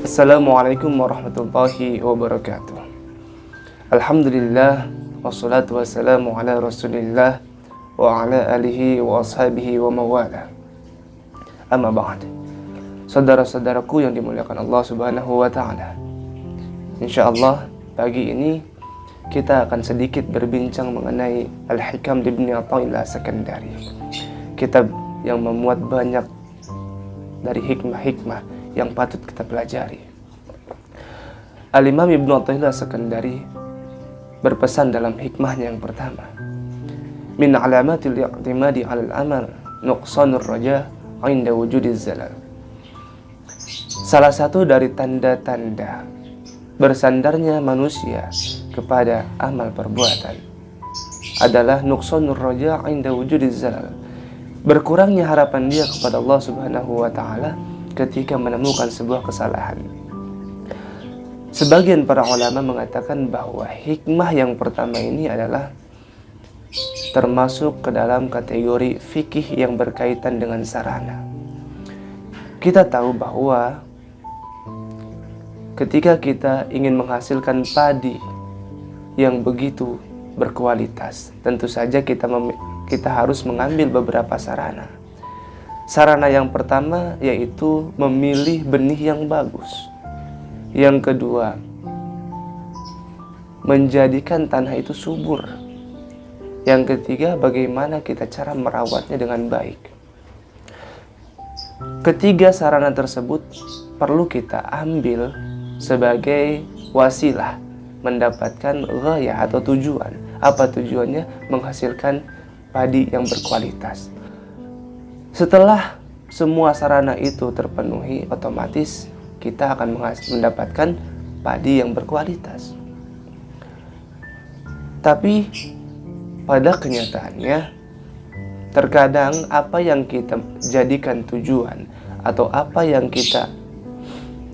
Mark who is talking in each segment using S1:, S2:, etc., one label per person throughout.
S1: Assalamualaikum warahmatullahi wabarakatuh. Alhamdulillah, wassalatu wassalamu ala rasulillah wa ala alihi wa ashabihi wa mawala. Amma ba'd. Saudara-saudaraku yang dimuliakan Allah subhanahu wa ta'ala, InsyaAllah pagi ini kita akan sedikit berbincang mengenai Al-Hikam Ibn Athaillah As-Sakandari, kitab yang memuat banyak dari hikmah-hikmah yang patut kita pelajari. Al-Imam Ibn Athaillah As-Sakandari berpesan dalam hikmahnya yang pertama, min alamatil i'timadi 'alal amal nuqsanur raja 'inda wujudiz zalal. Salah satu dari tanda-tanda bersandarnya manusia kepada amal perbuatan adalah nuqsanur raja 'inda wujudiz zalal, berkurangnya harapan dia kepada Allah Subhanahu wa taala ketika menemukan sebuah kesalahan. Sebagian para ulama mengatakan bahwa hikmah yang pertama ini adalah termasuk ke dalam kategori fikih yang berkaitan dengan sarana. Kita tahu bahwa ketika kita ingin menghasilkan padi yang begitu berkualitas, tentu saja kita harus mengambil beberapa sarana. Sarana yang pertama yaitu memilih benih yang bagus. Yang kedua, menjadikan tanah itu subur. Yang ketiga, bagaimana kita cara merawatnya dengan baik. Ketiga sarana tersebut perlu kita ambil sebagai wasilah mendapatkan ghayah atau tujuan. Apa tujuannya? Menghasilkan padi yang berkualitas. Setelah semua sarana itu terpenuhi, otomatis kita akan mendapatkan padi yang berkualitas. Tapi pada kenyataannya, terkadang apa yang kita jadikan tujuan atau apa yang kita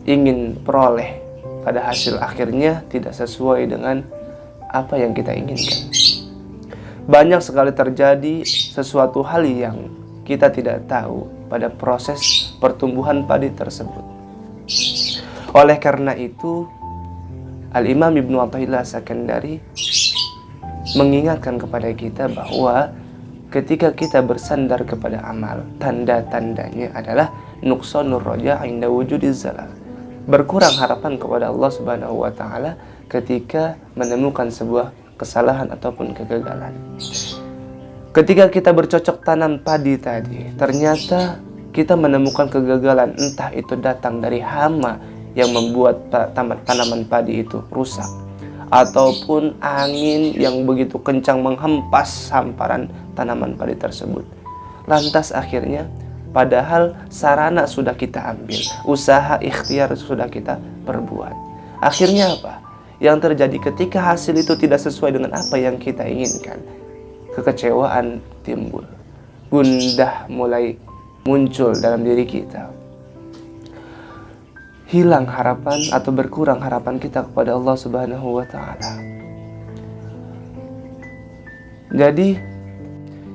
S1: ingin peroleh pada hasil akhirnya tidak sesuai dengan apa yang kita inginkan. Banyak sekali terjadi sesuatu hal yang kita tidak tahu pada proses pertumbuhan padi tersebut. Oleh karena itu, Al-Imam Ibn Athaillah As-Sakandari mengingatkan kepada kita bahwa ketika kita bersandar kepada amal, tanda-tandanya adalah nuqsanur raja 'inda wujudiz zalal, berkurang harapan kepada Allah Subhanahu wa taala ketika menemukan sebuah kesalahan ataupun kegagalan. Ketika kita bercocok tanam padi tadi, ternyata kita menemukan kegagalan, entah itu datang dari hama yang membuat tanaman padi itu rusak, ataupun angin yang begitu kencang menghempas hamparan tanaman padi tersebut. Lantas akhirnya, padahal sarana sudah kita ambil, usaha ikhtiar sudah kita perbuat. Akhirnya apa? Yang terjadi ketika hasil itu tidak sesuai dengan apa yang kita inginkan, kekecewaan timbul, gundah mulai muncul dalam diri kita, hilang harapan atau berkurang harapan kita kepada Allah Subhanahu wa ta'ala. Jadi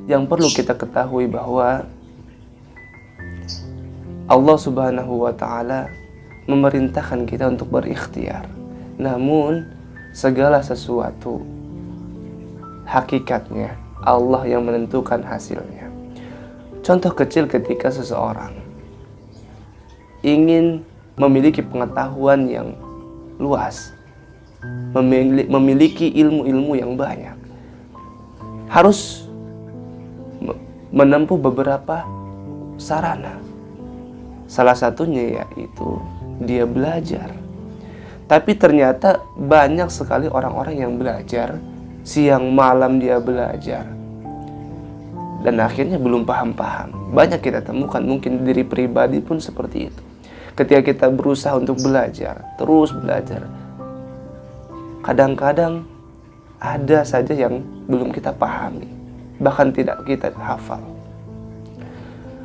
S1: yang perlu kita ketahui bahwa Allah Subhanahu wa ta'ala memerintahkan kita untuk berikhtiar. Namun segala sesuatu hakikatnya Allah yang menentukan hasilnya. Contoh kecil, ketika seseorang ingin memiliki pengetahuan yang luas, memiliki ilmu-ilmu yang banyak, harus menempuh beberapa sarana. Salah satunya yaitu dia belajar. Tapi ternyata banyak sekali orang-orang yang belajar, siang malam dia belajar, dan akhirnya belum paham-paham. Banyak kita temukan, mungkin diri pribadi pun seperti itu. Ketika kita berusaha untuk belajar, terus belajar, kadang-kadang ada saja yang belum kita pahami, bahkan tidak kita hafal.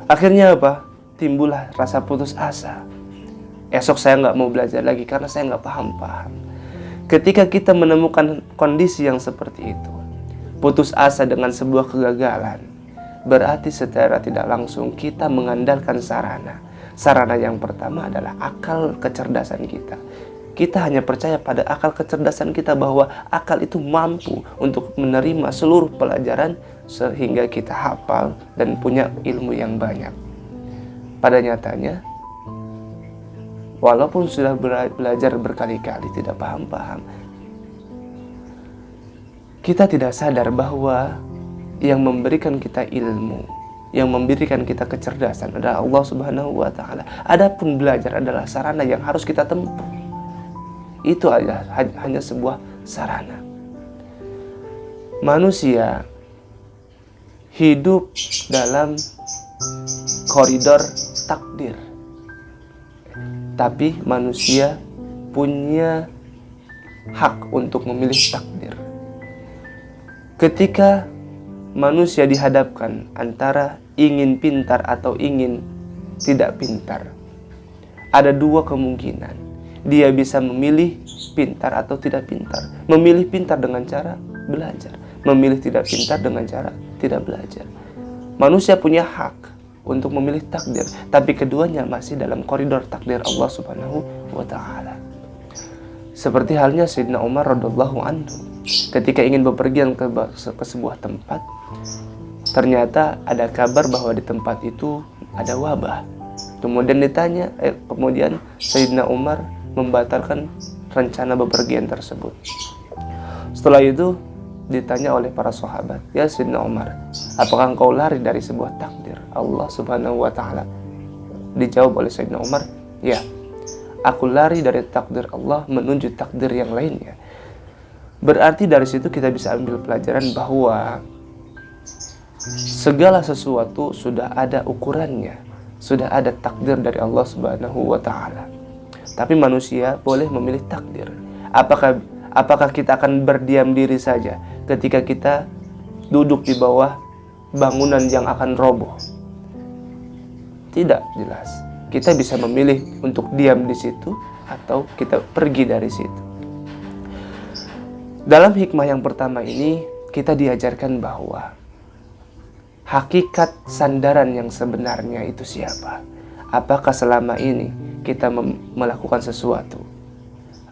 S1: Akhirnya apa? Timbullah rasa putus asa. Esok saya nggak mau belajar lagi karena saya nggak paham-paham. Ketika kita menemukan kondisi yang seperti itu, putus asa dengan sebuah kegagalan, berarti secara tidak langsung kita mengandalkan sarana. Sarana yang pertama adalah akal kecerdasan kita. Kita hanya percaya pada akal kecerdasan kita bahwa akal itu mampu untuk menerima seluruh pelajaran sehingga kita hafal dan punya ilmu yang banyak. Pada nyatanya, walaupun sudah belajar berkali-kali tidak paham-paham, kita tidak sadar bahwa yang memberikan kita ilmu, yang memberikan kita kecerdasan adalah Allah Subhanahu wa Ta'ala. Adapun belajar adalah sarana yang harus kita tempuh. Itu hanya sebuah sarana. Manusia hidup dalam koridor takdir, tapi manusia punya hak untuk memilih takdir. Ketika manusia dihadapkan antara ingin pintar atau ingin tidak pintar, ada dua kemungkinan. Dia bisa memilih pintar atau tidak pintar. Memilih pintar dengan cara belajar, memilih tidak pintar dengan cara tidak belajar. Manusia punya hak untuk memilih takdir, tapi keduanya masih dalam koridor takdir Allah Subhanahu wa Ta'ala. Seperti halnya Sayyidina Umar radhiyallahu anhu, ketika ingin bepergian ke sebuah tempat, ternyata ada kabar bahwa di tempat itu ada wabah. Kemudian kemudian Sayyidina Umar membatalkan rencana bepergian tersebut. Setelah itu ditanya oleh para sahabat, "Ya Sayyidina Umar, apakah engkau lari dari sebuah takdir Allah Subhanahu wa Ta'ala?" Dijawab oleh Sayyidina Umar, "Ya, aku lari dari takdir Allah menuju takdir yang lainnya." Berarti dari situ kita bisa ambil pelajaran bahwa segala sesuatu sudah ada ukurannya, sudah ada takdir dari Allah Subhanahu wa Ta'ala. Tapi manusia boleh memilih takdir. Apakah kita akan berdiam diri saja ketika kita duduk di bawah bangunan yang akan roboh? Tidak jelas. Kita bisa memilih untuk diam di situ atau kita pergi dari situ. Dalam hikmah yang pertama ini, kita diajarkan bahwa hakikat sandaran yang sebenarnya itu siapa? Apakah selama ini kita melakukan sesuatu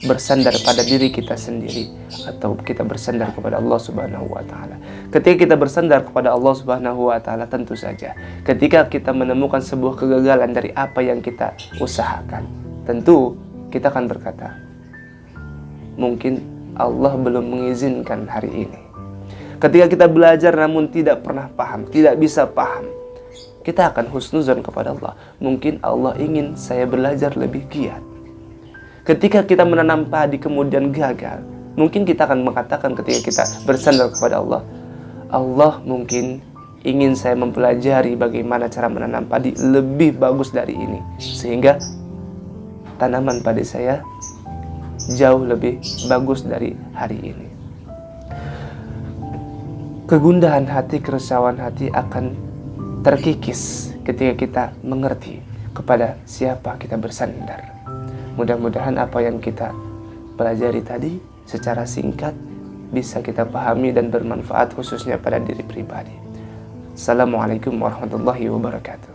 S1: bersandar pada diri kita sendiri atau kita bersandar kepada Allah Subhanahu wa Ta'ala? Ketika kita bersandar kepada Allah Subhanahu wa Ta'ala, tentu saja ketika kita menemukan sebuah kegagalan dari apa yang kita usahakan, tentu kita akan berkata, mungkin Allah belum mengizinkan hari ini. Ketika kita belajar namun tidak pernah paham, tidak bisa paham, kita akan husnuzan kepada Allah. Mungkin Allah ingin saya belajar lebih giat. Ketika kita menanam padi kemudian gagal, mungkin kita akan mengatakan ketika kita bersandar kepada Allah, Allah mungkin ingin saya mempelajari bagaimana cara menanam padi lebih bagus dari ini, sehingga tanaman padi saya jauh lebih bagus dari hari ini. Kegundahan hati, keresauan hati akan terkikis ketika kita mengerti kepada siapa kita bersandar. Mudah-mudahan apa yang kita pelajari tadi secara singkat bisa kita pahami dan bermanfaat khususnya pada diri pribadi. Assalamualaikum warahmatullahi wabarakatuh.